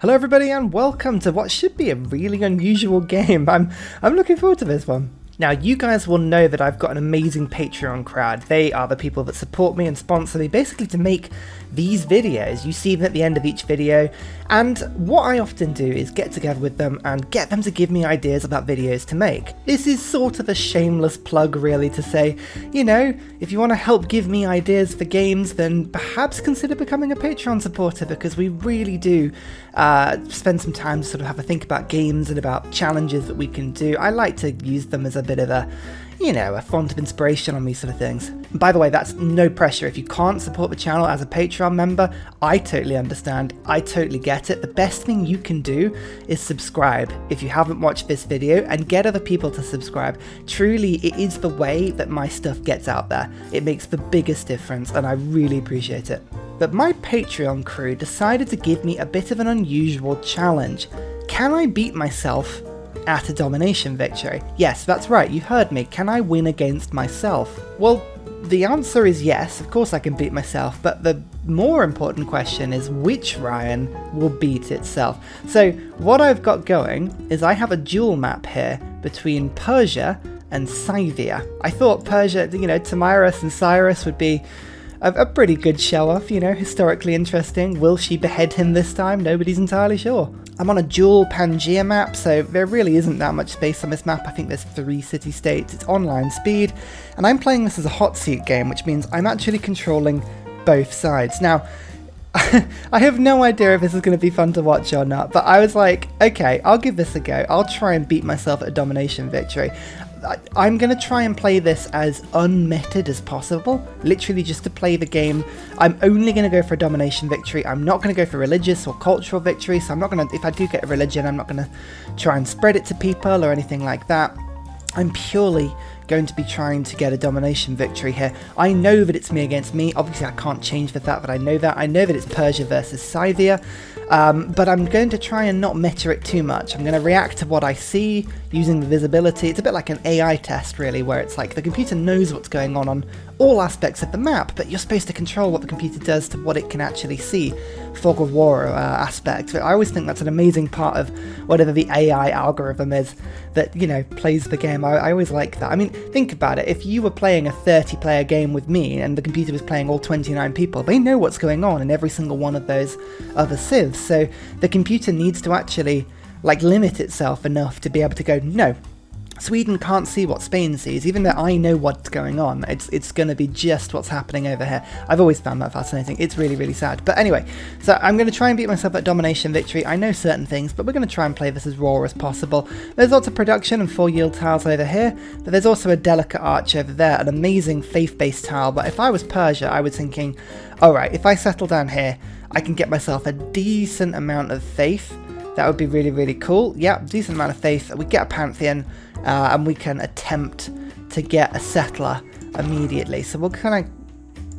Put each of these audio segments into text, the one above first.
Hello everybody and welcome to what should be a really unusual game. I'm looking forward to this one. Now you guys will know that I've got an amazing Patreon crowd. They are the people that support me and sponsor me basically to make these videos. You see them at the end of each video, and what I often do is get together with them and get them to give me ideas about videos to make. This is sort of a shameless plug really to say, you know, if you want to help give me ideas for games, then perhaps consider becoming a Patreon supporter, because we really do spend some time to sort of have a think about games and about challenges that we can do. I like to use them as a bit of a, you know, a font of inspiration on these sort of things. And by the way, that's no pressure. If you can't support the channel as a Patreon member, I totally understand. I totally get it. The best thing you can do is subscribe if you haven't watched this video, and get other people to subscribe. Truly, it is the way that my stuff gets out there. It makes the biggest difference, and I really appreciate it. But my Patreon crew decided to give me a bit of an unusual challenge. Can I beat myself at a domination victory? Yes, that's right, you heard me. Can I win against myself? Well, the answer is yes, of course I can beat myself, but the more important question is which Ryan will beat itself. So what I've got going is I have a dual map here between Persia and Scythia. I thought Persia, you know, Tamiris and Cyrus would be a pretty good show-off, you know, historically interesting. Will she behead him this time? Nobody's entirely sure. I'm on a dual Pangaea map, so there really isn't that much space on this map. I think there's 3 city-states, it's online speed, and I'm playing this as a hot seat game, which means I'm actually controlling both sides. Now, I have no idea if this is going to be fun to watch or not, but I was like, okay, I'll give this a go. I'll try and beat myself at a domination victory. I'm going to try and play this as unmeted as possible, literally just to play the game. I'm only going to go for a domination victory. I'm not going to go for religious or cultural victory, so I'm not going to, if I do get a religion, I'm not going to try and spread it to people or anything like that. I'm purely going to be trying to get a domination victory here. I know that it's me against me. Obviously, I can't change the fact that I know that. I know that it's Persia versus Scythia, but I'm going to try and not meta it too much. I'm going to react to what I see using the visibility. It's a bit like an AI test, really, where it's like the computer knows what's going on all aspects of the map, but you're supposed to control what the computer does to what it can actually see. Fog of war aspect. I always think that's an amazing part of whatever the AI algorithm is that, you know, plays the game. I always like that. I mean, think about it. If you were playing a 30-player game with me and the computer was playing all 29 people, they know what's going on in every single one of those other civs. So the computer needs to actually, like, limit itself enough to be able to go, no, Sweden can't see what Spain sees, even though I know what's going on. It's going to be just what's happening over here. I've always found that fascinating. It's really, really sad. But anyway, so I'm going to try and beat myself at domination victory. I know certain things, but we're going to try and play this as raw as possible. There's lots of production and 4 yield tiles over here, but there's also a delicate arch over there, an amazing faith-based tile. But if I was Persia, I was thinking, alright, if I settle down here, I can get myself a decent amount of faith. That would be really, really cool. Yeah, decent amount of faith. We get a pantheon, and we can attempt to get a settler immediately. So we'll kind of,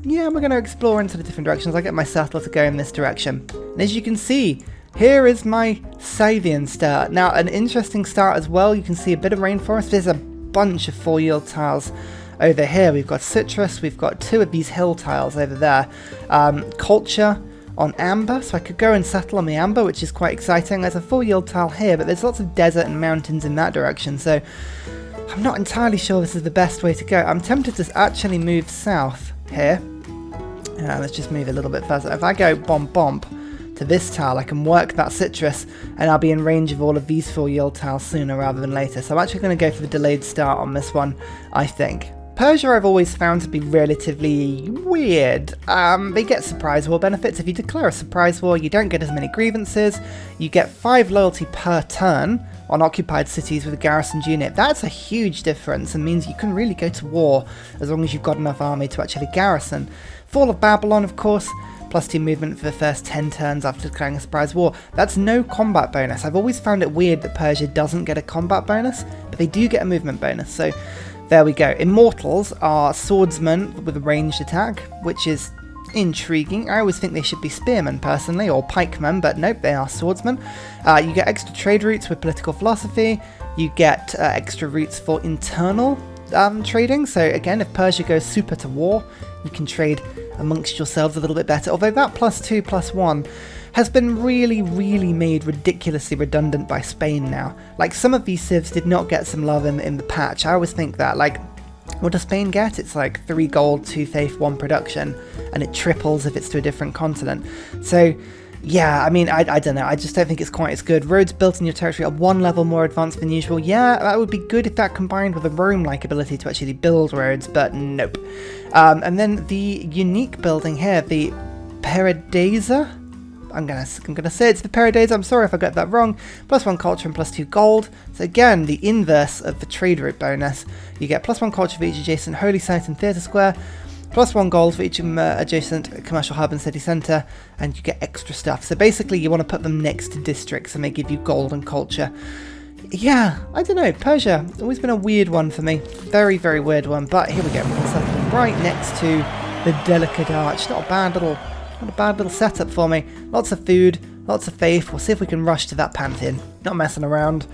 yeah, we're going to explore into the different directions. I get my settler to go in this direction. And as you can see, here is my Scythian start. Now, an interesting start as well. You can see a bit of rainforest. There's a bunch of 4 yield tiles over here. We've got citrus. We've got 2 of these hill tiles over there. Culture on amber, so I could go and settle on the amber, which is quite exciting. There's a 4 yield tile here, but there's lots of desert and mountains in that direction, so I'm not entirely sure this is the best way to go. I'm tempted to actually move south here. Let's just move a little bit further. If I go bomb to this tile, I can work that citrus, and I'll be in range of all of these 4 yield tiles sooner rather than later. So I'm actually going to go for the delayed start on this one, I think. Persia I've always found to be relatively weird. They get surprise war benefits. If you declare a surprise war, you don't get as many grievances. You get 5 loyalty per turn on occupied cities with a garrisoned unit. That's a huge difference and means you can really go to war as long as you've got enough army to actually garrison. Fall of Babylon, of course, +2 movement for the first 10 turns after declaring a surprise war. That's no combat bonus. I've always found it weird that Persia doesn't get a combat bonus, but they do get a movement bonus. So there we go. Immortals are swordsmen with a ranged attack, which is intriguing. I always think they should be spearmen personally, or pikemen, but nope, they are swordsmen. You get extra trade routes with political philosophy. You get extra routes for internal trading. So again, if Persia goes super to war, you can trade amongst yourselves a little bit better. Although that +2/+1 has been really, really made ridiculously redundant by Spain now. Like, some of these civs did not get some love in the patch. I always think that, like, what does Spain get? It's like 3 gold, 2 faith, 1 production, and it triples if it's to a different continent. So, yeah, I mean, I don't know, I just don't think it's quite as good. Roads built in your territory are 1 level more advanced than usual. Yeah, that would be good if that combined with a Rome-like ability to actually build roads, but nope. And then the unique building here, the Paradisa. I'm gonna say it's the Paradisa. I'm sorry if I got that wrong. +1 culture and +2 gold. So again, the inverse of the trade route bonus. You get +1 culture for each adjacent holy site and theatre square, +1 gold for each adjacent commercial hub and city centre, and you get extra stuff. So basically, you want to put them next to districts, and they give you gold and culture. Yeah, I don't know. Persia, always been a weird one for me. Very, very weird one. But here we go. We can settle right next to the Delicate Arch. Not a bad little setup for me. Lots of food, lots of faith. We'll see if we can rush to that pantheon. Not messing around.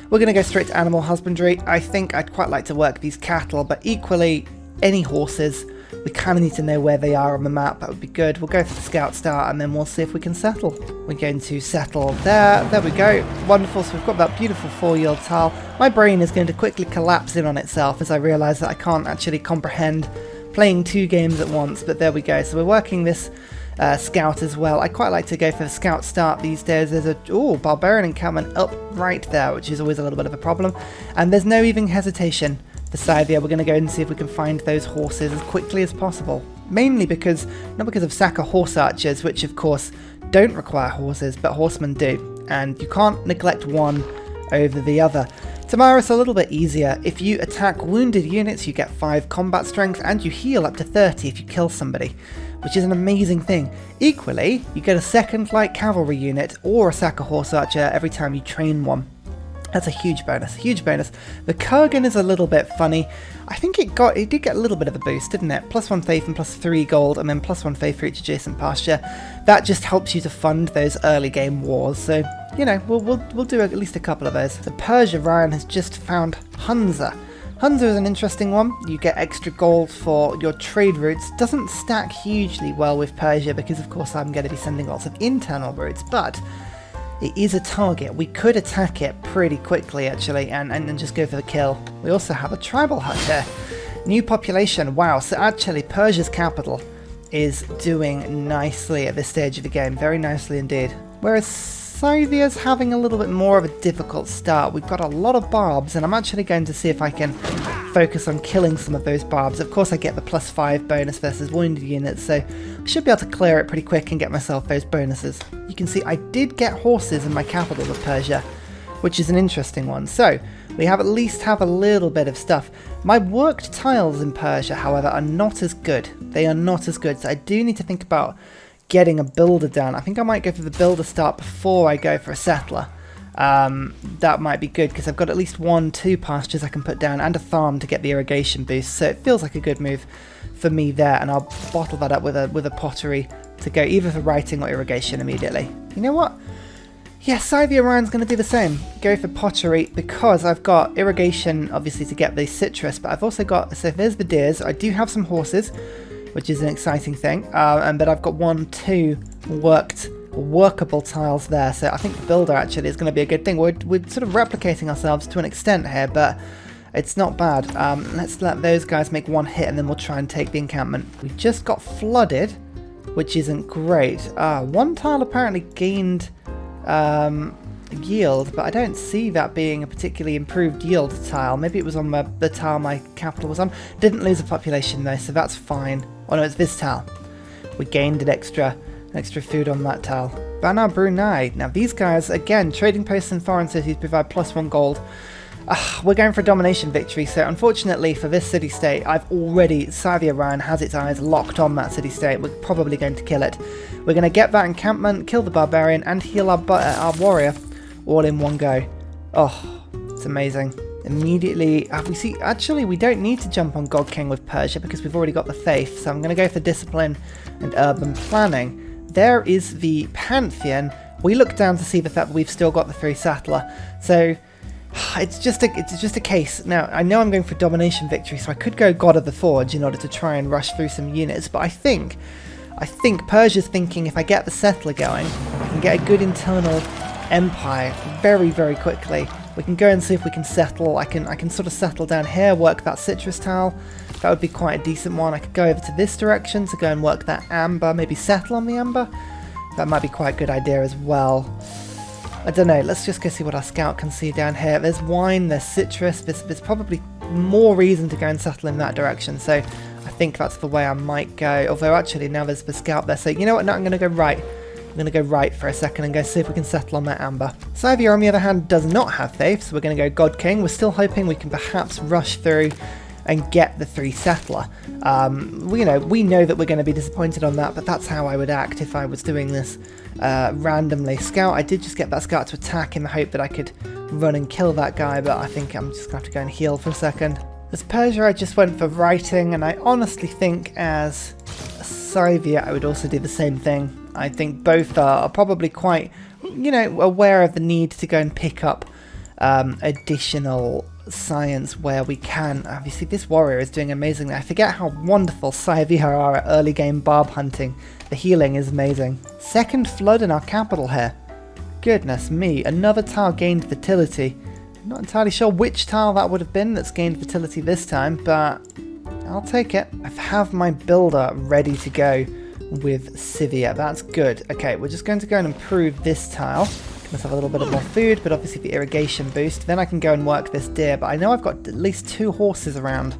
We're going to go straight to animal husbandry. I think I'd quite like to work these cattle, but equally, any horses. We kind of need to know where they are on the map. That would be good. We'll go for the scout start, and then we'll see if we can settle. We're going to settle there. There we go. Wonderful. So we've got that beautiful 4-yield tile. My brain is going to quickly collapse in on itself as I realise that I can't actually comprehend playing 2 games at once, but there we go. So we're working this scout as well. I quite like to go for the scout start these days. There's a barbarian encampment up right there, which is always a little bit of a problem, and there's no even hesitation. The Scythia, we're going to go and see if we can find those horses as quickly as possible. Mainly because, not because of Saka horse archers, which of course don't require horses, but horsemen do, and you can't neglect one over the other. Tomorrow's a little bit easier. If you attack wounded units, you get 5 combat strength, and you heal up to 30 if you kill somebody, which is an amazing thing. Equally, you get a 2nd light cavalry unit or a Saka horse archer every time you train one. That's a huge bonus, huge bonus. The Kurgan is a little bit funny. I think it did get a little bit of a boost, didn't it? +1 faith and +3 gold, and then +1 faith for each adjacent pasture. That just helps you to fund those early game wars. So, you know, we'll do at least a couple of those. So Ursa Ryan has just found Hunza. Hunza is an interesting one. You get extra gold for your trade routes. Doesn't stack hugely well with Persia because, of course, I'm going to be sending lots of internal routes, but it is a target. We could attack it pretty quickly, actually, and just go for the kill. We also have a tribal hut here. New population, wow. So actually, Persia's capital is doing nicely at this stage of the game. Very nicely indeed. Whereas Scythia's having a little bit more of a difficult start. We've got a lot of barbs, and I'm actually going to see if I can focus on killing some of those barbs. Of course, I get the +5 bonus versus wounded units, so I should be able to clear it pretty quick and get myself those bonuses. You can see I did get horses in my capital of Persia, which is an interesting one. So we at least have a little bit of stuff. My worked tiles in Persia, however, are not as good. They are not as good, so I do need to think about getting a builder done. I think I might go for the builder start before I go for a settler. That might be good because I've got at least 1-2 pastures I can put down and a farm to get the irrigation boost, so it feels like a good move for me there, and I'll bottle that up with a pottery to go either for writing or irrigation immediately. You know what? Yeah, Scythia Ryan's going to do the same. Go for pottery because I've got irrigation obviously to get the citrus, but I've also got, so there's the deers. I do have some horses, which is an exciting thing, but I've got 1-2 workable tiles there, so I think the builder actually is going to be a good thing. We're sort of replicating ourselves to an extent here, but it's not bad. Let's let those guys make 1 hit, and then we'll try and take the encampment. We just got flooded, which isn't great. 1 tile apparently gained yield, but I don't see that being a particularly improved yield tile. Maybe it was on the tile my capital was on. Didn't lose a population though, so that's fine. Oh no, it's this tile. We gained an extra food on that tile. Bana Brunei. Now these guys, again, trading posts in foreign cities provide +1 gold. We're going for a domination victory, so unfortunately for this city-state, Scythia Ryan has its eyes locked on that city-state. We're probably going to kill it. We're going to get that encampment, kill the barbarian, and heal our warrior all in one go. Oh, it's amazing. Immediately, actually we don't need to jump on God King with Persia because we've already got the faith, so I'm going to go for discipline and urban planning. There is the pantheon. We look down to see the fact that we've still got the 3 settler, so it's just a case. Now, I know I'm going for domination victory, so I could go God of the Forge in order to try and rush through some units, but I think I think Persia's thinking if I get the settler going, I can get a good internal empire very, very quickly. We can go and see if we can settle. I can sort of settle down here, work that citrus tile. That would be quite a decent one. I could go over to this direction to go and work that amber, maybe settle on the amber. That might be quite a good idea as well. I don't know, let's just go see what our scout can see down here. There's wine, there's citrus, there's probably more reason to go and settle in that direction, so I think that's the way I might go. Although actually now there's the scout there, so you know what, no, I'm going to go right. I'm going to go right for a second and go see if we can settle on that amber. Scythia, on the other hand, does not have faith, so we're going to go God King. We're still hoping we can perhaps rush through and get the 3 settler. We know that we're going to be disappointed on that, but that's how I would act if I was doing this randomly. Scout, I did just get that scout to attack in the hope that I could run and kill that guy, but I think I'm just going to have to go and heal for a second. As Persia, I just went for writing, and I honestly think as Scythia, I would also do the same thing. I think both are probably quite, aware of the need to go and pick up additional science where we can. Obviously, this warrior is doing amazingly. I forget how wonderful Scythia are at early game barb hunting. The healing is amazing. Second flood in our capital here. Goodness me, another tile gained fertility. I'm not entirely sure which tile that would have been that's gained fertility this time, but I'll take it. I have my builder ready to go with Scythia. That's good. Okay, we're just going to go and improve this tile. Let's have a little bit of more food, but obviously the irrigation boost. Then I can go and work this deer, but I know I've got at least 2 horses around.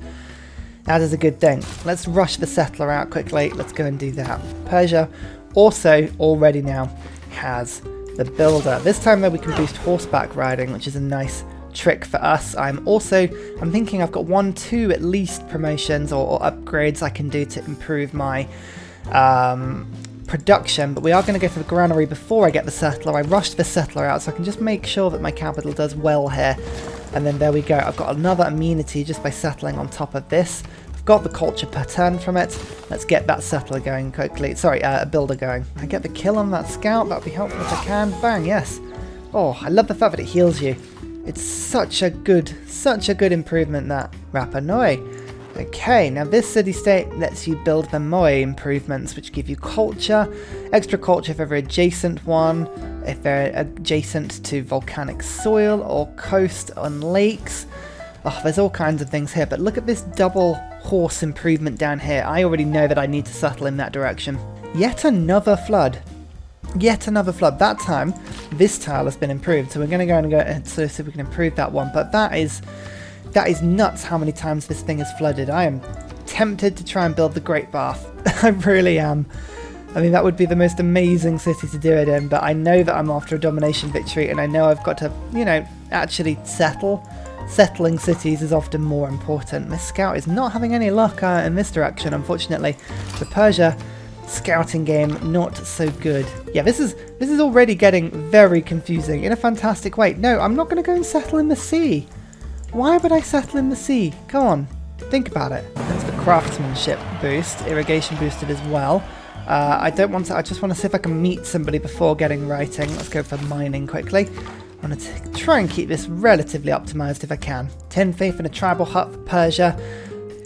That is a good thing. Let's rush the settler out quickly. Let's go and do that. Persia also already now has the builder. This time though we can boost horseback riding, which is a nice trick for us. I'm thinking I've got 1-2 at least promotions or upgrades I can do to improve my production, but we are going to go for the granary before I get the settler. I rushed the settler out so I can just make sure that my capital does well here, and then there we go. I've got another amenity just by settling on top of this. I've got the culture per turn from it. Let's get that settler going quickly. Sorry, a builder going. I get the kill on that scout. That would be helpful if I can. Bang, yes. Oh, I love the fact that it heals you. It's such a good improvement, that Rapa Nui. Okay, now this city-state lets you build the Moe improvements, which give you culture, extra culture for every adjacent one, if they're adjacent to volcanic soil or coast on lakes. Oh, there's all kinds of things here, but look at this double horse improvement down here. I already know that I need to settle in that direction. Yet another flood. Yet another flood. That time, this tile has been improved, so we're going to go and see if we can improve that one, but that is nuts how many times this thing has flooded. I am tempted to try and build the Great Bath. I really am. I mean, that would be the most amazing city to do it in, but I know that I'm after a domination victory, and I know I've got to, actually settle. Settling cities is often more important. This scout is not having any luck in this direction, unfortunately. The Persia scouting game, not so good. Yeah, this is already getting very confusing in a fantastic way. No, I'm not going to go and settle in the sea. Why would I settle in the sea? Come on, think about it. That's the craftsmanship boost, irrigation boosted as well. I don't want to, I just want to see if I can meet somebody before getting writing. Let's go for mining quickly. I want to try and keep this relatively optimized if I can. 10 faith in a tribal hut for Persia.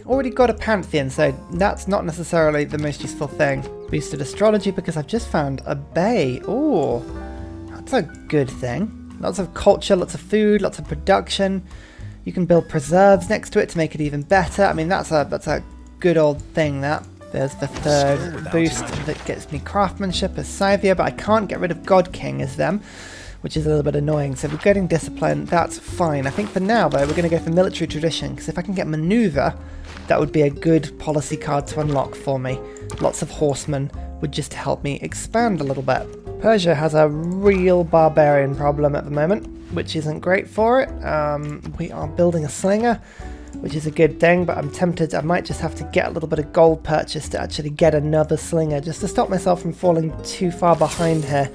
Already got a pantheon, so that's not necessarily the most useful thing. Boosted astrology because I've just found a bay. Oh, that's a good thing. Lots of culture, lots of food, lots of production. You can build preserves next to it to make it even better. I mean, that's a good old thing, that. There's the third boost that gets me craftsmanship as Scythia, but I can't get rid of God King as them, which is a little bit annoying. So if we're getting discipline, that's fine. I think for now, though, we're going to go for military tradition, because if I can get maneuver, that would be a good policy card to unlock for me. Lots of horsemen would just help me expand a little bit. Persia has a real barbarian problem at the moment, which isn't great for it. We are building a slinger, which is a good thing, but I'm tempted. I might just have to get a little bit of gold purchase to actually get another slinger, just to stop myself from falling too far behind here.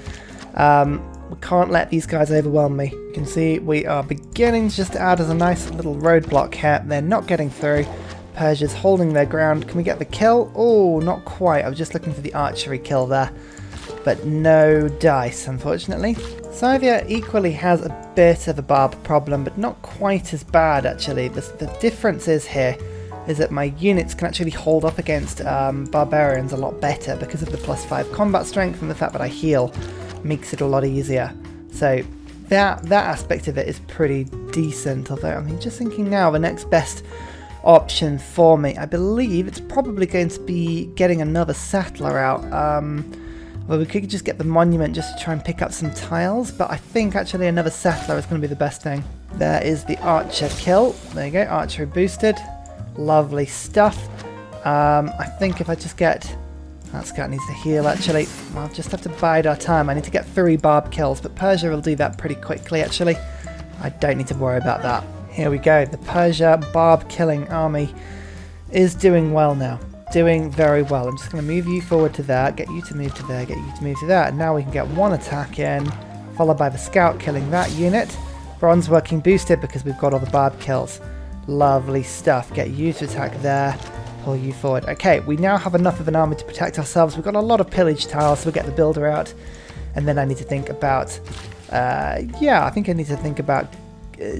We can't let these guys overwhelm me. You can see we are beginning just to add as a nice little roadblock here. They're not getting through. Persia's holding their ground. Can we get the kill? Oh, not quite. I was just looking for the archery kill there. But no dice, unfortunately. Scythia equally has a bit of a barb problem, but not quite as bad, actually. The difference is here is that my units can actually hold up against barbarians a lot better because of the +5 combat strength, and the fact that I heal makes it a lot easier. So that aspect of it is pretty decent. Although, I mean, just thinking now, the next best option for me, I believe it's probably going to be getting another settler out. Well, we could just get the monument just to try and pick up some tiles, but I think actually another settler is going to be the best thing. There is the archer kill. There you go, archery boosted. Lovely stuff. I think if I just get... That scout needs to heal, actually. I'll just have to bide our time. I need to get 3 barb kills, but Persia will do that pretty quickly, actually. I don't need to worry about that. Here we go. The Persia barb killing army is doing well now. Doing very well. I'm just going to move you forward to there, get you to move to there, get you to move to there, and now we can get 1 attack in, followed by the scout killing that unit. Bronze working boosted because we've got all the barb kills. Lovely stuff. Get you to attack there, pull you forward. Okay, we now have enough of an army to protect ourselves. We've got a lot of pillage tiles, so we'll get the builder out, and then I need to think about, yeah, I think I need to think about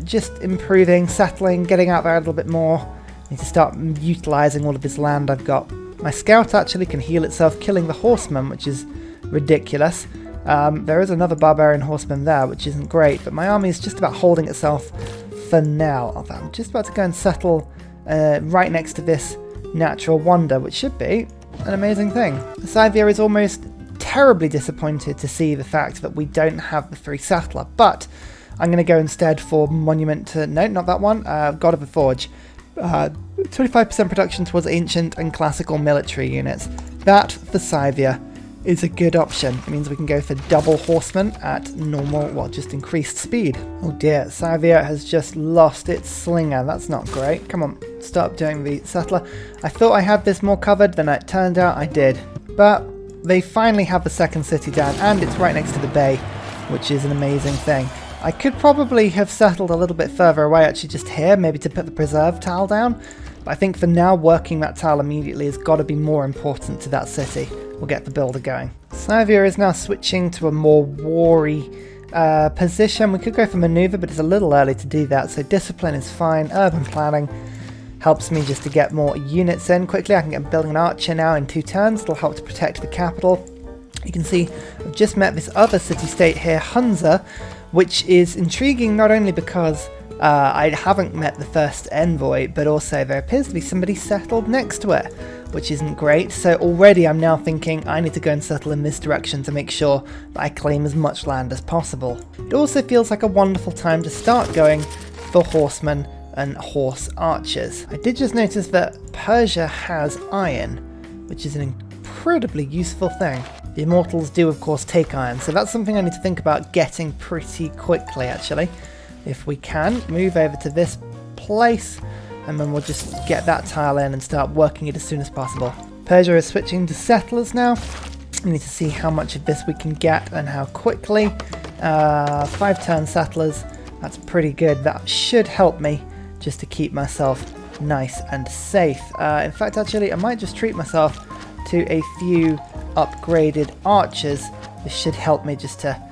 just improving, settling, getting out there a little bit more. I need to start utilising all of this land I've got. My scout actually can heal itself, killing the horseman, which is ridiculous. There is another barbarian horseman there, which isn't great, but my army is just about holding itself for now. Although I'm just about to go and settle right next to this natural wonder, which should be an amazing thing. Scythia is almost terribly disappointed to see the fact that we don't have the 3 settler, but I'm going to go instead for monument to... No, not that one. God of the Forge. 25% production towards ancient and classical military units. That, for Scythia, is a good option. It means we can go for double horsemen at normal, well, just increased speed. Oh dear, Scythia has just lost its slinger. That's not great. Come on, stop doing the settler. I thought I had this more covered than it turned out I did. But they finally have the second city down, and it's right next to the bay, which is an amazing thing. I could probably have settled a little bit further away, actually just here, maybe to put the preserve tile down. But I think for now, working that tile immediately has got to be more important to that city. We'll get the builder going. Scythia is now switching to a more war-y position. We could go for maneuver, but it's a little early to do that, so discipline is fine. Urban planning helps me just to get more units in quickly. I can get building an archer now in 2 turns. It'll help to protect the capital. You can see I've just met this other city-state here, Hunza, which is intriguing not only because I haven't met the first envoy, but also there appears to be somebody settled next to it, which isn't great. So already I'm now thinking I need to go and settle in this direction to make sure that I claim as much land as possible. It also feels like a wonderful time to start going for horsemen and horse archers. I did just notice that Persia has iron, which is an incredibly useful thing. The immortals do of course take iron, so that's something I need to think about getting pretty quickly actually. If we can, move over to this place, and then we'll just get that tile in and start working it as soon as possible. Persia is switching to settlers now. We need to see how much of this we can get and how quickly. 5-turn settlers, that's pretty good. That should help me just to keep myself nice and safe. In fact, actually, I might just treat myself to a few upgraded archers. This should help me just to,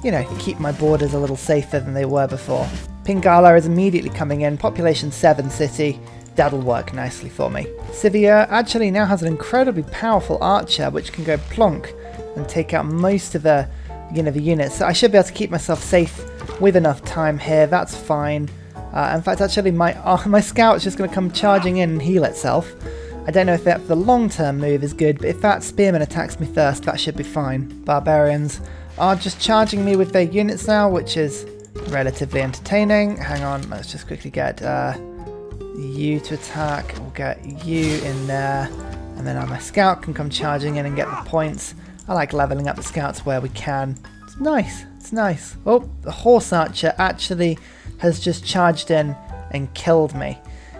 you know, keep my borders a little safer than they were before. Pingala is immediately coming in, population 7 city. That'll work nicely for me. Scythia actually now has an incredibly powerful archer which can go plonk and take out most of the, the units. So I should be able to keep myself safe with enough time here. That's fine. In fact, actually, my scout's just going to come charging in and heal itself. I don't know if that for the long-term move is good, but if that spearman attacks me first, that should be fine. Barbarians are just charging me with their units now, which is relatively entertaining. Hang on, let's just quickly get you to attack. We'll get you in there, and then my scout can come charging in and get the points. I like leveling up the scouts where we can. It's nice, it's nice. Oh, the horse archer actually has just charged in and killed me.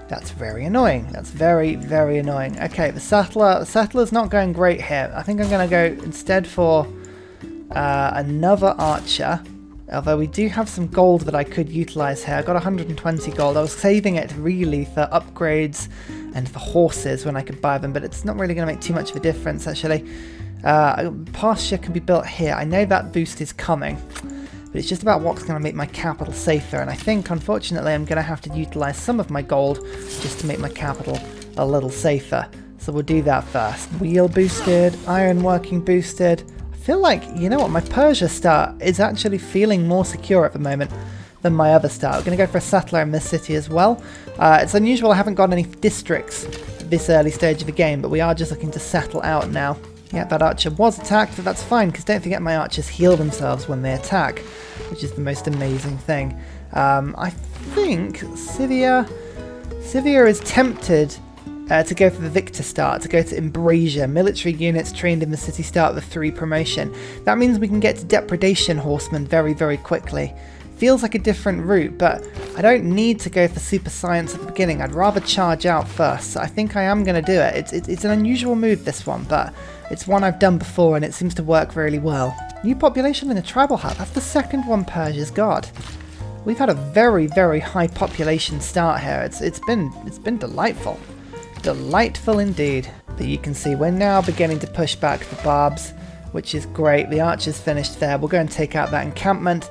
That's very annoying. That's very, very annoying. Okay, the settler's not going great here. I think I'm going to go instead for another archer. Although we do have some gold that I could utilise here. I got 120 gold. I was saving it really for upgrades and for horses when I could buy them, but it's not really going to make too much of a difference actually. Pasture can be built here. I know that boost is coming, but it's just about what's going to make my capital safer, and I think unfortunately I'm going to have to utilise some of my gold just to make my capital a little safer. So we'll do that first. Wheel boosted, ironworking boosted. I feel like, you know what, my Persia start is actually feeling more secure at the moment than my other start. We're going to go for a settler in this city as well. It's unusual I haven't got any districts at this early stage of the game, but we are just looking to settle out now. Yeah, that archer was attacked, but that's fine, because don't forget my archers heal themselves when they attack, which is the most amazing thing. I think Scythia is tempted to go for the Victor start, to go to Embrasia. Military units trained in the city start with 3 promotion. That means we can get to Depredation Horsemen very, very quickly. Feels like a different route, but I don't need to go for super science at the beginning. I'd rather charge out first, so I think I am going to do it. It's an unusual move, this one, but it's one I've done before and it seems to work really well. New population in a tribal hut. That's the second one Persia's got. We've had a very, very high population start here. It's been delightful. Delightful indeed. But you can see we're now beginning to push back the barbs, which is great. The archer's finished there. We'll go and take out that encampment.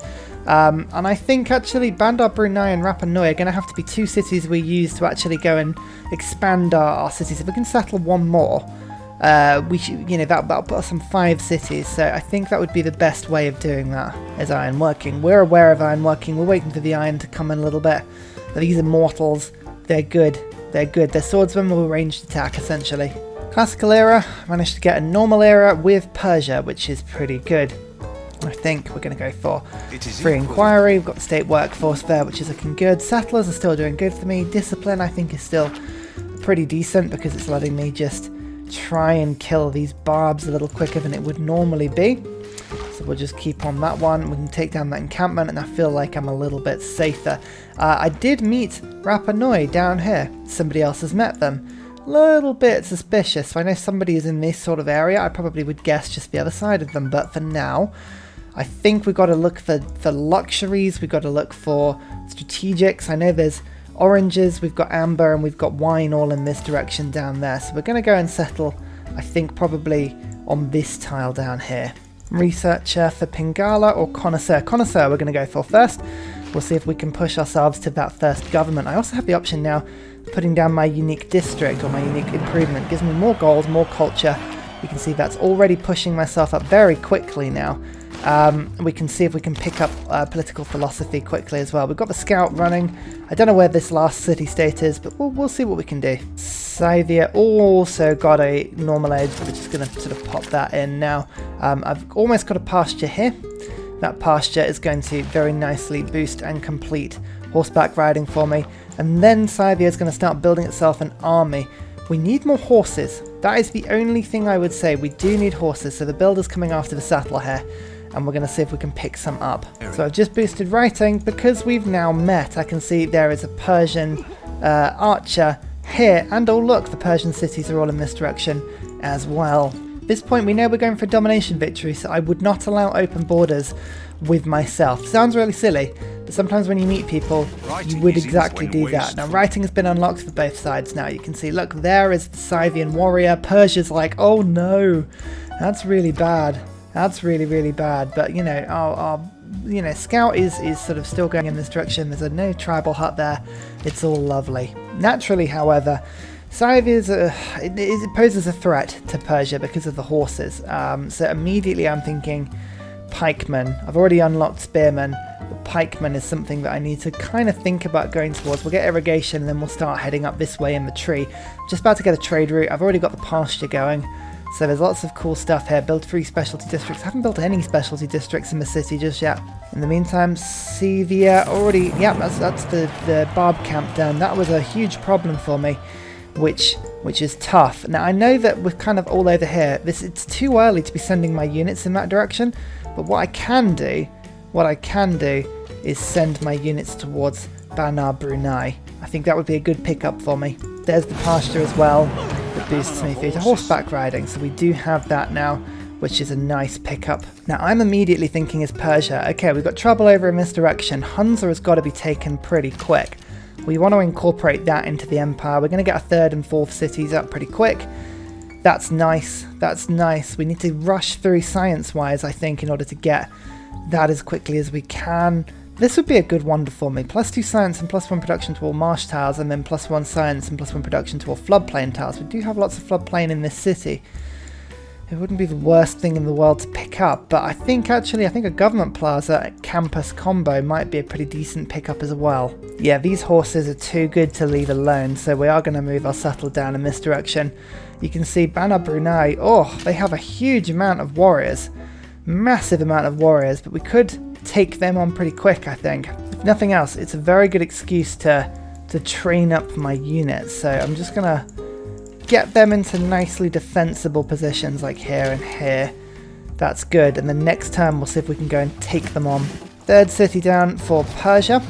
And I think actually Bandar Brunei and Rapa Nui are going to have to be 2 cities we use to actually go and expand our cities. If we can settle one more, we should, that'll put us on 5 cities. So I think that would be the best way of doing that, is ironworking. We're aware of ironworking. We're waiting for the iron to come in a little bit. But these immortals, they're good. They're good. They're swordsmen with a ranged attack, essentially. Classical era, managed to get a normal era with Persia, which is pretty good. I think we're going to go for free inquiry. We've got the state workforce there, which is looking good. Settlers are still doing good for me. Discipline, I think, is still pretty decent because it's letting me just try and kill these barbs a little quicker than it would normally be. So we'll just keep on that one. We can take down that encampment and I feel like I'm a little bit safer. I did meet Rapa Nui down here. Somebody else has met them. Little bit suspicious. So I know somebody is in this sort of area. I probably would guess just the other side of them, but for now I think we've got to look for luxuries, we've got to look for strategics. I know there's oranges, we've got amber, and we've got wine all in this direction down there. So we're going to go and settle, I think, probably on this tile down here. Researcher for Pingala or Connoisseur. Connoisseur we're going to go for first. We'll see if we can push ourselves to that first government. I also have the option now of putting down my unique district or my unique improvement. It gives me more gold, more culture. You can see that's already pushing myself up very quickly now. We can see if we can pick up political philosophy quickly as well. We've got the scout running. I don't know where this last city-state is, but we'll see what we can do. Scythia also got a normal age, but we're just going to sort of pop that in now. I've almost got a pasture here. That pasture is going to very nicely boost and complete horseback riding for me. And then Scythia is going to start building itself an army. We need more horses. That is the only thing I would say. We do need horses, so the builder's coming after the settler here. And we're going to see if we can pick some up. So I've just boosted writing. Because we've now met, I can see there is a Persian archer here. And oh look, the Persian cities are all in this direction as well. At this point we know we're going for a domination victory, so I would not allow open borders with myself. Sounds really silly, but sometimes when you meet people, you would exactly do that. Now writing has been unlocked for both sides now. You can see, look, there is the Scythian warrior. Persia's like, oh no, that's really bad. That's really, really bad. But, you know, our scout is sort of still going in this direction. There's a no tribal hut there. It's all lovely. Naturally, however, Scythia it poses a threat to Persia because of the horses. So immediately I'm thinking pikemen. I've already unlocked spearmen. But pikemen is something that I need to kind of think about going towards. We'll get irrigation and then we'll start heading up this way in the tree. Just about to get a trade route. I've already got the pasture going. So there's lots of cool stuff here. Build 3 specialty districts. I haven't built any specialty districts in the city just yet. In the meantime, Scythia already... Yeah, that's the barb camp done. That was a huge problem for me, which is tough. Now, I know that we're kind of all over here. It's too early to be sending my units in that direction. But what I can do is send my units towards Bandar Brunei. I think that would be a good pickup for me. There's the pasture as well. That boosts me through to horseback riding, so we do have that now, which is a nice pickup. Now I'm immediately thinking is Persia. Okay, we've got trouble over in this direction. Hunza has got to be taken pretty quick. We want to incorporate that into the empire. We're going to get our 3rd and 4th cities up pretty quick. That's nice. That's nice. We need to rush through science-wise, I think, in order to get that as quickly as we can. This would be a good wonder for me. +2 science and +1 production to all marsh tiles, and then +1 science and +1 production to all floodplain tiles. We do have lots of floodplain in this city. It wouldn't be the worst thing in the world to pick up, but I think a government plaza campus combo might be a pretty decent pickup as well. Yeah, these horses are too good to leave alone, so we are going to move our settle down in this direction. You can see Bana Brunei, oh, they have a huge amount of warriors. Massive amount of warriors, but we could take them on pretty quick, I think. If nothing else, it's a very good excuse to train up my units, so I'm just going to get them into nicely defensible positions like here and here. That's good, and then next turn we'll see if we can go and take them on. Third city down for Persia,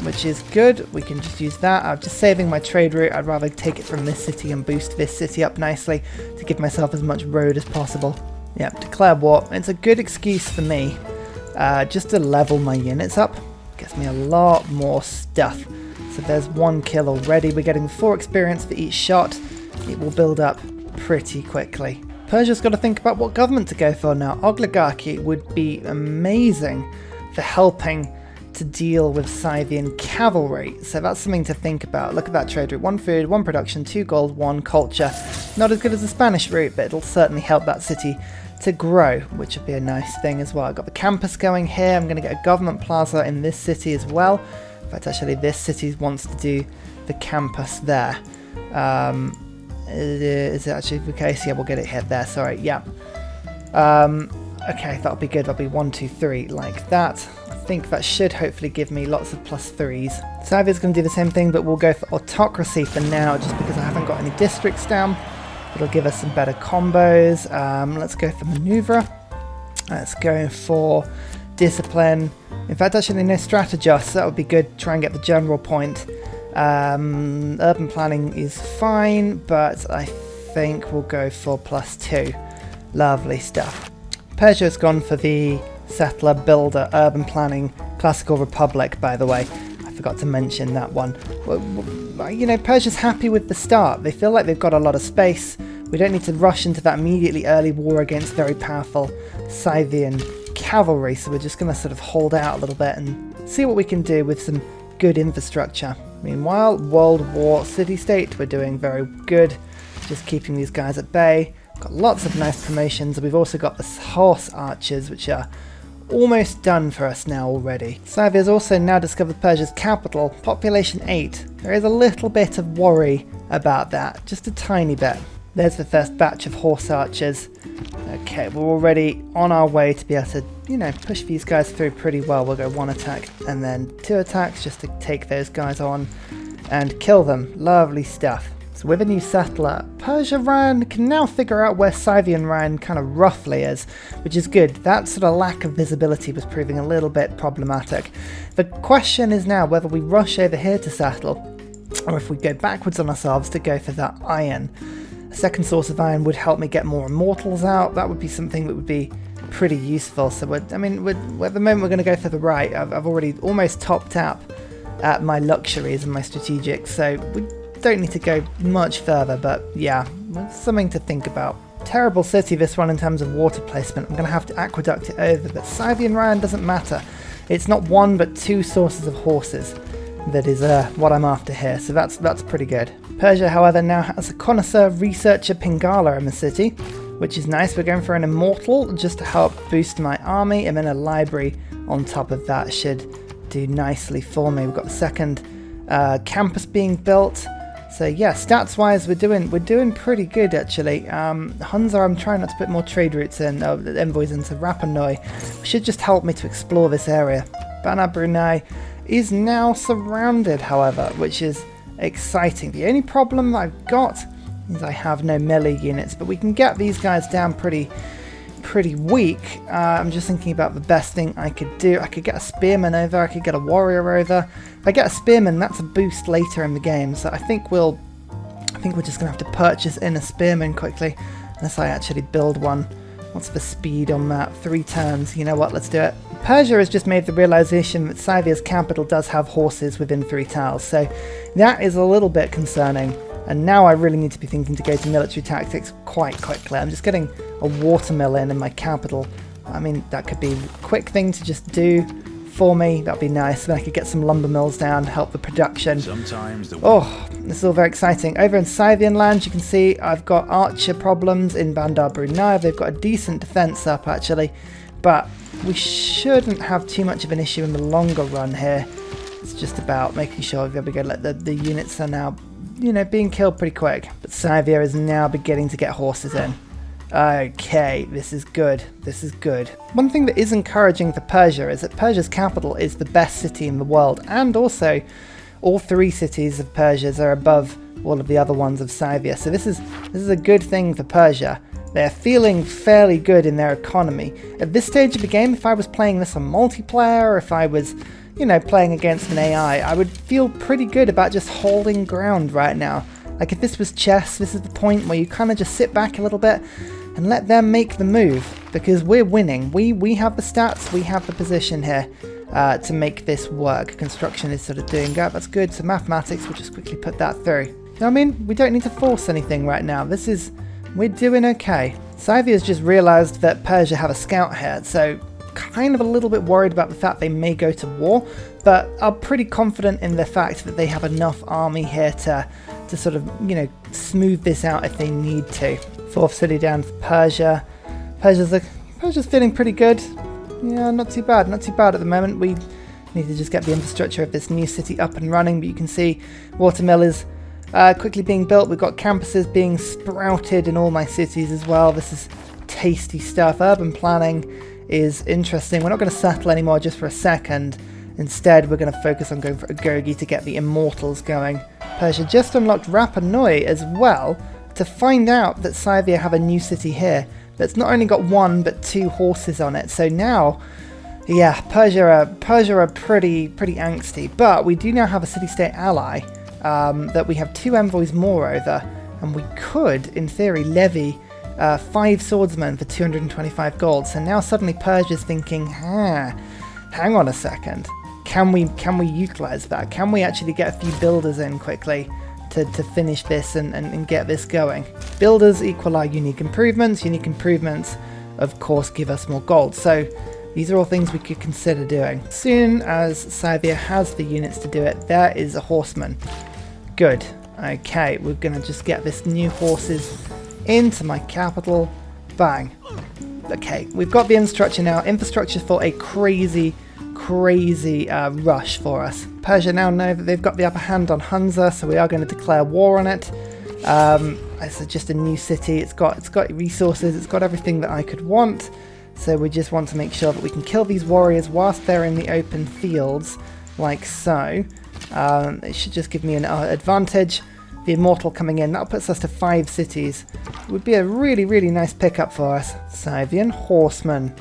which is good. We can just use that. I'm just saving my trade route. I'd rather take it from this city and boost this city up nicely to give myself as much road as possible. Yep, declare war. It's a good excuse for me just to level my units up. Gets me a lot more stuff. So there's 1 kill already. We're getting 4 experience for each shot. It will build up pretty quickly. Persia's got to think about what government to go for now. Oligarchy would be amazing for helping to deal with Scythian cavalry. So that's something to think about. Look at that trade route. 1 food, 1 production, 2 gold, 1 culture. Not as good as the Spanish route, but it'll certainly help that city to grow, which would be a nice thing as well. I've got the campus going here. I'm going to get a government plaza in this city as well. In fact, actually, this city wants to do the campus there. Is it actually the case? Yeah, we'll get it here. There, sorry. Yeah. Okay, that'll be good. That'll be 1, 2, 3 like that. I think that should hopefully give me lots of +3s. Scythia's going to do the same thing, but we'll go for autocracy for now, just because I haven't got any districts down. It'll give us some better combos. Let's go for maneuver. Let's go for discipline. In fact, actually, no strategist. So that would be good. Try and get the general point. Urban planning is fine, but I think we'll go for +2. Lovely stuff. Persia's gone for the settler, builder, urban planning, classical republic, by the way. I forgot to mention that one. Well, you know, Persia's happy with the start. They feel like they've got a lot of space. We don't need to rush into that immediately early war against very powerful Scythian cavalry, so we're just going to sort of hold out a little bit and see what we can do with some good infrastructure. Meanwhile, World War City-State, we're doing very good, just keeping these guys at bay. Got lots of nice promotions. We've also got the horse archers, which are almost done for us now already. Scythia's also now discovered Persia's capital, population 8. There is a little bit of worry about that, just a tiny bit. There's the first batch of horse archers. Okay, we're already on our way to be able to, you know, push these guys through pretty well. We'll go 1 attack and then 2 attacks just to take those guys on and kill them. Lovely stuff. So with a new settler, Ursa Ryan can now figure out where Scythian Ryan kind of roughly is, which is good. That sort of lack of visibility was proving a little bit problematic. The question is now whether we rush over here to settle, or if we go backwards on ourselves to go for that iron. A second source of iron would help me get more immortals out. That would be something that would be pretty useful. So at the moment we're going to go for the right. I've already almost topped up at my luxuries and my strategics, so we don't need to go much further, but yeah, it's something to think about. Terrible city this one in terms of water placement. I'm going to have to aqueduct it over, but Scythian Ryan doesn't matter. It's not 1 but 2 sources of horses. That is what I'm after here, so that's pretty good. Persia, however, now has a connoisseur researcher Pingala in the city, which is nice. We're going for an immortal just to help boost my army, and then a library on top of that should do nicely for me. We've got the second campus being built. So yeah, stats wise we're doing pretty good actually. Hunza, I'm trying not to put more trade routes in, envoys into Rapa Nui. Should just help me to explore this area. Bana Brunei is now surrounded, however, which is exciting. The only problem I've got is I have no melee units, but we can get these guys down pretty weak. I'm just thinking about the best thing I could do. I could get a spearman over, I could get a warrior over. If I get a spearman, that's a boost later in the game, so I think we're just gonna have to purchase in a spearman quickly, unless I actually build one. What's the speed on that? 3 turns. You know what, let's do it. Persia has just made the realization that Scythia's capital does have horses within 3 tiles, so that is a little bit concerning. And now I really need to be thinking to go to military tactics quite quickly. I'm just getting a watermill in my capital. I mean, that could be a quick thing to just do for me. That'd be nice. Then I could get some lumber mills down, help the production. Sometimes the This is all very exciting. Over in Scythian land, you can see I've got archer problems in Bandar Brunei. They've got a decent defense up, actually. But we shouldn't have too much of an issue in the longer run here. It's just about making sure, there we go, like the units are now, being killed pretty quick. But Scythia is now beginning to get horses in. Okay, this is good. This is good. One thing that is encouraging for Persia is that Persia's capital is the best city in the world, and also all 3 cities of Persia's are above all of the other ones of Scythia. So this is a good thing for Persia. They're feeling fairly good in their economy. At this stage of the game, if I was playing this on multiplayer, or if I was, playing against an AI, I would feel pretty good about just holding ground right now. Like if this was chess, this is the point where you kind of just sit back a little bit and let them make the move, because we're winning. We have the stats, we have the position here to make this work. Construction is sort of doing that. That's good. So mathematics, we'll just quickly put that through. You know what I mean? We don't need to force anything right now. We're doing okay. Scythia's just realised that Persia have a scout here, so kind of a little bit worried about the fact they may go to war, but are pretty confident in the fact that they have enough army here to sort of, smooth this out if they need to. 4th city down for Persia. Persia's feeling pretty good. Yeah, not too bad at the moment. We need to just get the infrastructure of this new city up and running, but you can see watermill is quickly being built. We've got campuses being sprouted in all my cities as well. This is tasty stuff. Urban planning is interesting. We're not going to settle anymore just for a second. Instead, we're going to focus on going for Agogi to get the immortals going. Persia just unlocked Rapa Nui as well to find out that Scythia have a new city here that's not only got 1 but 2 horses on it. So now, yeah, Persia are pretty angsty. But we do now have a city-state ally that we have 2 envoys more over, and we could, in theory, levy 5 swordsmen for 225 gold. So now suddenly Persia's thinking, hang on a second. Can we utilize that? Can we actually get a few builders in quickly to finish this and get this going? Builders equal our unique improvements. Unique improvements, of course, give us more gold. So these are all things we could consider doing. As soon as Scythia has the units to do it, there is a horseman. Good. Okay, we're going to just get this new horses into my capital. Bang. Okay, we've got the infrastructure now. Infrastructure for a crazy rush for us. Persia now know that they've got the upper hand on Hunza, so we are going to declare war on it. It's just a new city. It's got resources. It's got everything that I could want. So we just want to make sure that we can kill these warriors whilst they're in the open fields, like so. It should just give me an advantage. The immortal coming in, that puts us to 5 cities. It would be a really nice pickup for us. Scythian horseman.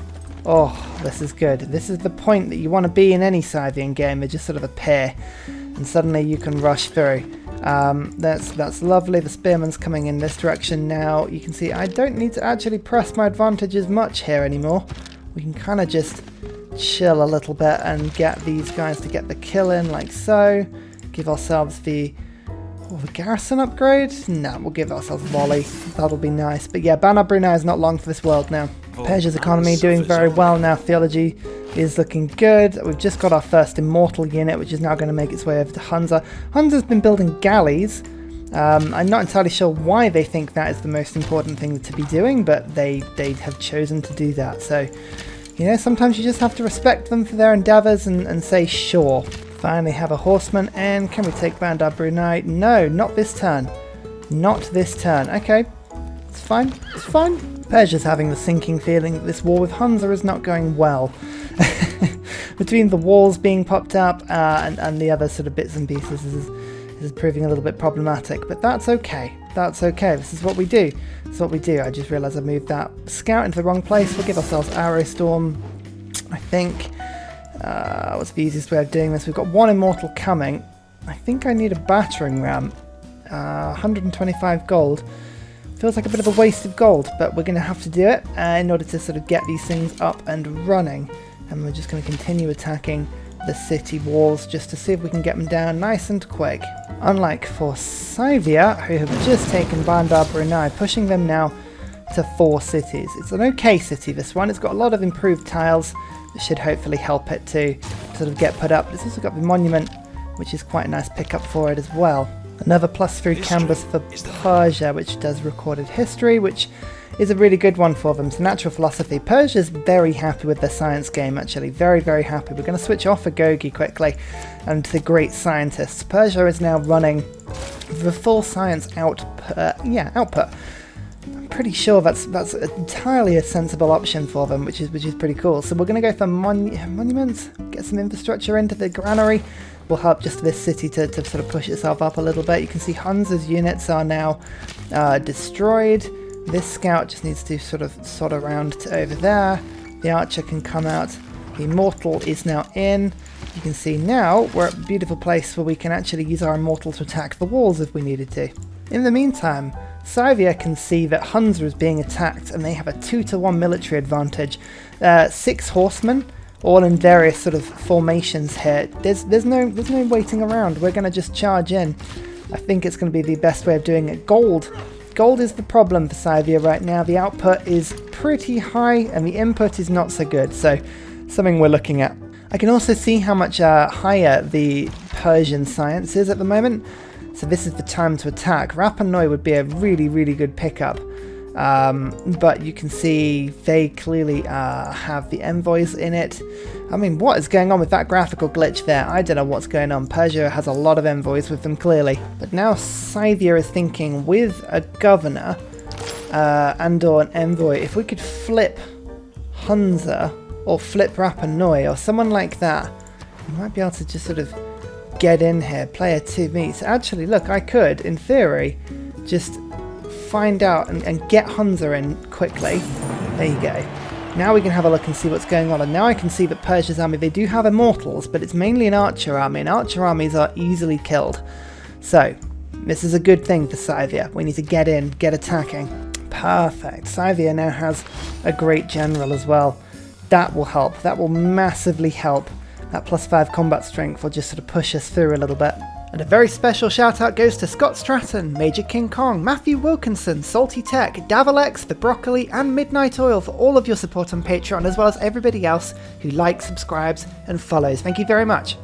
Oh, this is good. This is the point that you want to be in any Scythian game. They just sort of appear, and suddenly you can rush through. That's lovely. The spearman's coming in this direction now. You can see I don't need to actually press my advantage as much here anymore. We can kind of just chill a little bit and get these guys to get the kill in, like so. Give ourselves the garrison upgrade? No, we'll give ourselves volley. That'll be nice. But yeah, Bandar Brunei is not long for this world now. Persia's economy doing very well now. Theology is looking good. We've just got our first immortal unit, which is now going to make its way over to Hunza. Hunza's been building galleys. I'm not entirely sure why they think that is the most important thing to be doing, but they have chosen to do that. So, sometimes you just have to respect them for their endeavours and say sure. Finally have a horseman, and can we take Bandar Brunei? No, not this turn. Not this turn. Okay, it's fine. It's fine. Persia's having the sinking feeling that this war with Hunza is not going well. Between the walls being popped up and the other sort of bits and pieces, this is proving a little bit problematic. But that's okay. That's okay. This is what we do. This is what we do. I just realised I moved that scout into the wrong place. We'll give ourselves Arrow Storm, I think. What's the easiest way of doing this? We've got 1 immortal coming. I think I need a battering ram. 125 gold. Feels like a bit of a waste of gold, but we're going to have to do it in order to sort of get these things up and running. And we're just going to continue attacking the city walls just to see if we can get them down nice and quick. Unlike for Scythia, who have just taken Bandar Brunei, pushing them now to 4 cities. It's an okay city, this one. It's got a lot of improved tiles that should hopefully help it to sort of get put up. It's also got the monument, which is quite a nice pickup for it as well. Another +3 canvas for Persia, which does recorded history, which is a really good one for them. So natural philosophy. Persia's very happy with their science game, actually. Very, very happy. We're going to switch off Agogi quickly and to the great scientists. Persia is now running the full science output. I'm pretty sure that's entirely a sensible option for them, which is pretty cool. So we're going to go for monuments, get some infrastructure into the granary. Will help just this city to sort of push itself up a little bit. You can see Hunza's units are now destroyed. This scout just needs to sort of sod around to over there. The archer can come out. The immortal is now in. You can see now we're at a beautiful place where we can actually use our immortal to attack the walls if we needed to. In the meantime, Scythia can see that Hunza is being attacked and they have a 2-to-1 military advantage. 6 horsemen, all in various sort of formations here. There's no waiting around. We're going to just charge in. I think it's going to be the best way of doing it. Gold is the problem for Scythia right now. The output is pretty high and the input is not so good. So something we're looking at. I can also see how much higher the Persian science is at the moment. So this is the time to attack. Rapa Nui would be a really, really good pickup. But you can see they clearly have the envoys in it. I mean, what is going on with that graphical glitch there? I don't know what's going on. Persia has a lot of envoys with them, clearly. But now Scythia is thinking with a governor and/or an envoy, if we could flip Hunza or flip Rapa Nui or someone like that, we might be able to just sort of get in here, player 2 meets. Actually, look, I could, in theory, just find out and get Hunza in quickly. There you go. Now we can have a look and see what's going on. And now I can see that Persia's army, they do have immortals, but it's mainly an archer army, and archer armies are easily killed. So, this is a good thing for Scythia. We need to get in, get attacking. Perfect. Scythia now has a great general as well. That will help. That will massively help. That +5 combat strength will just sort of push us through a little bit. And a very special shout out goes to Scott Stratton, Major King Kong, Matthew Wilkinson, Salty Tech, Davalex, The Broccoli and Midnight Oil for all of your support on Patreon, as well as everybody else who likes, subscribes and follows. Thank you very much.